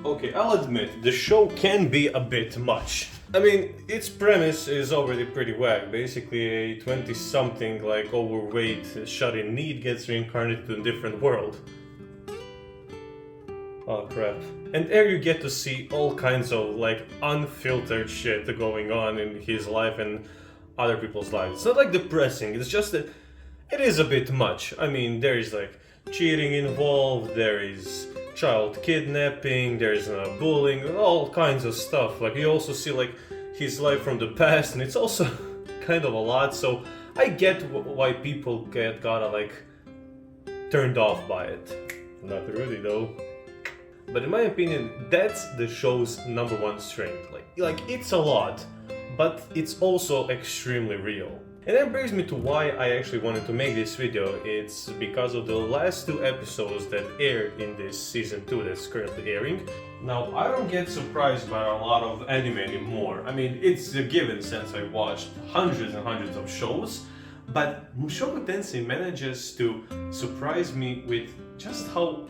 Okay, I'll admit, the show can be a bit much. I mean, its premise is already pretty whack. Basically, a 20-something, like, overweight, shut-in need gets reincarnated to a different world. Oh crap. And there you get to see all kinds of, like, unfiltered shit going on in his life and other people's lives. It's not, like, depressing, it's just that it is a bit much. I mean, there is, like, cheating involved, there is child kidnapping, there's bullying, all kinds of stuff. Like, you also see, like, his life from the past, and it's also kind of a lot, so I get why people gotta, like, turned off by it. Not really, though. But in my opinion, that's the show's #1 strength. Like it's a lot, but it's also extremely real. And that brings me to why I actually wanted to make this video. It's because of the last 2 episodes that aired in this season 2 that's currently airing. Now, I don't get surprised by a lot of anime anymore. I mean, it's a given since I watched hundreds and hundreds of shows. But Mushoku Tensei manages to surprise me with just how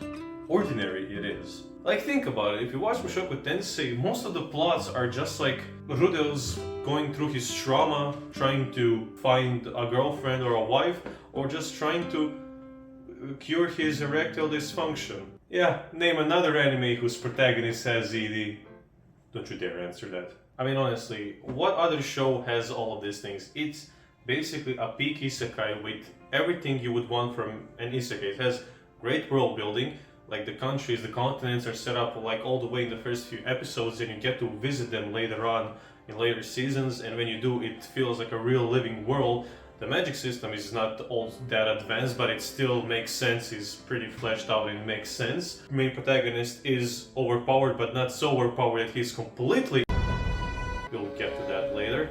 ordinary it is. Like, think about it, if you watch Mushoku Tensei, most of the plots are just like Rudeus going through his trauma, trying to find a girlfriend or a wife, or just trying to cure his erectile dysfunction. Yeah, name another anime whose protagonist has ED. Don't you dare answer that. I mean, honestly, what other show has all of these things? It's basically a peak Isekai with everything you would want from an Isekai. It has great world building. Like, the countries, the continents are set up like all the way in the first few episodes, and you get to visit them later on in later seasons, and when you do, it feels like a real living world. The magic system is not all that advanced, but it still makes sense, it's pretty fleshed out and it makes sense. The main protagonist is overpowered, but not so overpowered that he's completely... We'll get to that later.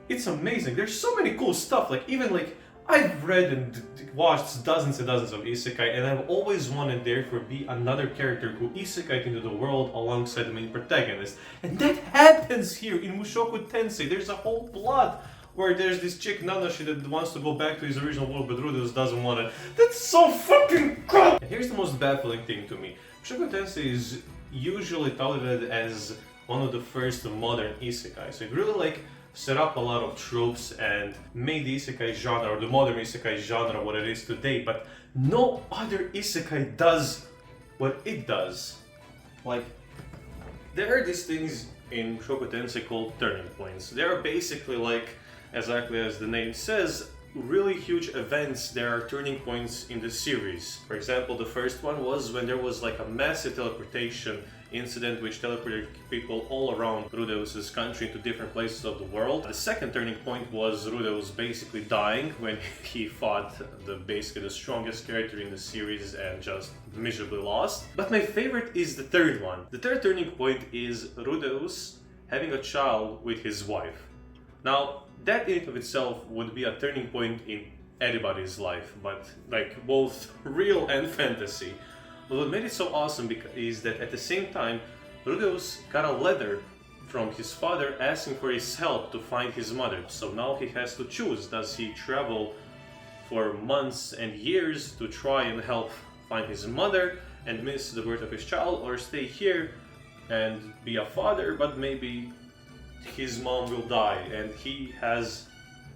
It's amazing, there's so many cool stuff, like even like I've read and watched dozens and dozens of isekai, and I've always wanted there to be another character who isekai'd into the world alongside the main protagonist. And that happens here in Mushoku Tensei. There's a whole plot where there's this chick Nanashi that wants to go back to his original world, but Rudeus doesn't want it. That's so fucking cool! And here's the most baffling thing to me. Mushoku Tensei is usually touted as one of the first modern isekai, so it really like set up a lot of tropes and made the isekai genre, or the modern isekai genre, what it is today, but no other isekai does what it does. Like, there are these things in Mushoku Tensei called turning points. They are basically like, exactly as the name says, really huge events. There are turning points in the series. For example, the first one was when there was like a massive teleportation incident which teleported people all around Rudeus' country into different places of the world. The second turning point was Rudeus basically dying when he fought basically the strongest character in the series and just miserably lost. But my favorite is the third one. The third turning point is Rudeus having a child with his wife. Now, that in and of itself would be a turning point in anybody's life, but like both real and fantasy. But what made it so awesome is that at the same time, Rudeus got a letter from his father asking for his help to find his mother. So now he has to choose. Does he travel for months and years to try and help find his mother and miss the birth of his child, or stay here and be a father, but maybe his mom will die and he has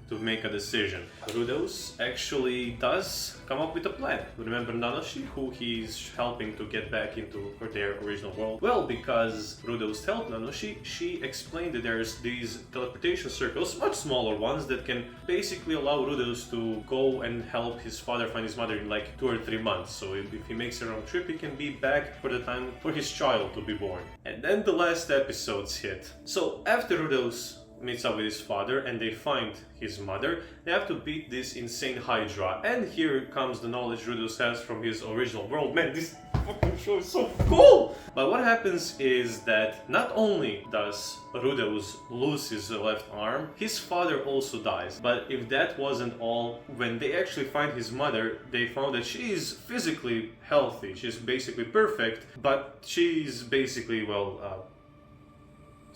to make a decision. Rudeus actually does come up with a plan. Remember Nanashi, who he's helping to get back into their original world? Well, because Rudeus helped Nanashi, she explained that there's these teleportation circles, much smaller ones, that can basically allow Rudeus to go and help his father find his mother in like 2 or 3 months. So if he makes a round trip, he can be back for the time for his child to be born. And then the last episodes hit. So after Rudeus meets up with his father and they find his mother, they have to beat this insane Hydra. And here comes the knowledge Rudeus has from his original world. Man, this fucking show is so cool! But what happens is that not only does Rudeus lose his left arm, his father also dies. But if that wasn't all, when they actually find his mother, they found that she is physically healthy. She's basically perfect, but she's basically, well,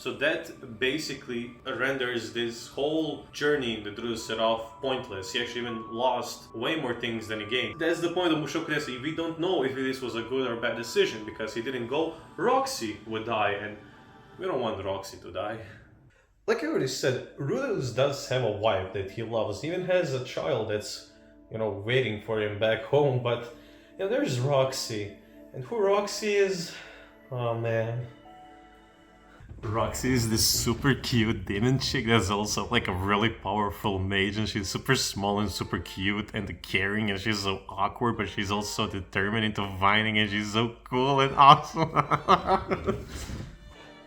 So that basically renders this whole journey that Rudo set off pointless. He actually even lost way more things than he gained. That's the point of Mushoku Tensei. We don't know if this was a good or bad decision because he didn't go. Roxy would die, and we don't want Roxy to die. Like I already said, Rudo does have a wife that he loves. He even has a child that's, waiting for him back home. But, there's Roxy. And who Roxy is? Oh man. Roxy is this super cute demon chick that's also like a really powerful mage, and she's super small and super cute and caring, and she's so awkward, but she's also determined into fighting, and she's so cool and awesome.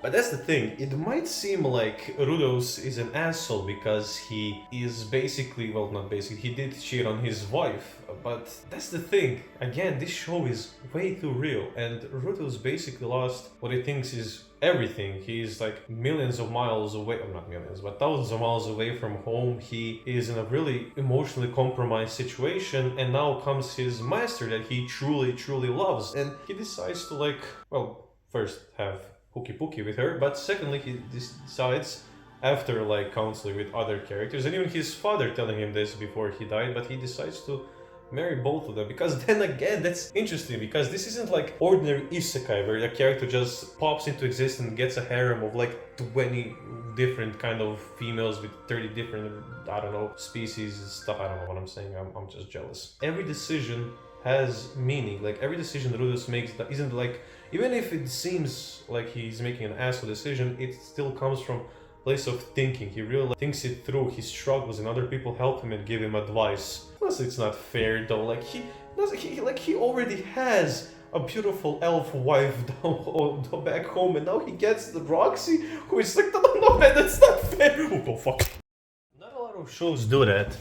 But that's the thing, it might seem like Rudos is an asshole because he is basically, well, not basically, he did cheat on his wife, but that's the thing. Again, this show is way too real, and Rudos basically lost what he thinks is everything. He's like millions of miles away, not millions, but thousands of miles away from home. He is in a really emotionally compromised situation, and now comes his master that he truly, truly loves, and he decides to first have hooky pooky with her, but secondly he decides, after counseling with other characters and even his father telling him this before he died, but he decides to marry both of them. Because then again, that's interesting, because this isn't like ordinary isekai where a character just pops into existence and gets a harem of 20 different kind of females with 30 different, species and stuff. I don't know what I'm saying, I'm just jealous. Every decision has meaning. Every decision that Rudos makes that isn't even if it seems like he's making an asshole decision, it still comes from a place of thinking. He really thinks it through, he struggles, and other people help him and give him advice. Plus, it's not fair though. He already has a beautiful elf wife down back home, and now he gets the Roxy, who is no man, that's not fair. Oh fuck. Not a lot of shows do that.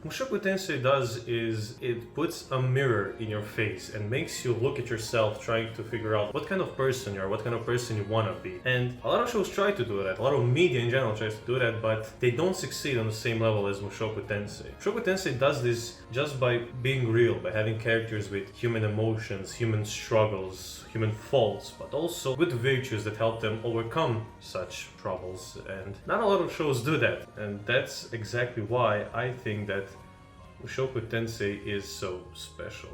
Mushoku Tensei does is it puts a mirror in your face and makes you look at yourself, trying to figure out what kind of person you are, what kind of person you want to be. And a lot of shows try to do that, a lot of media in general tries to do that, but they don't succeed on the same level as Mushoku Tensei. Mushoku Tensei does this just by being real, by having characters with human emotions, human struggles, human faults, but also with virtues that help them overcome such troubles. And not a lot of shows do that, and that's exactly why I think that Mushoku Tensei is so special.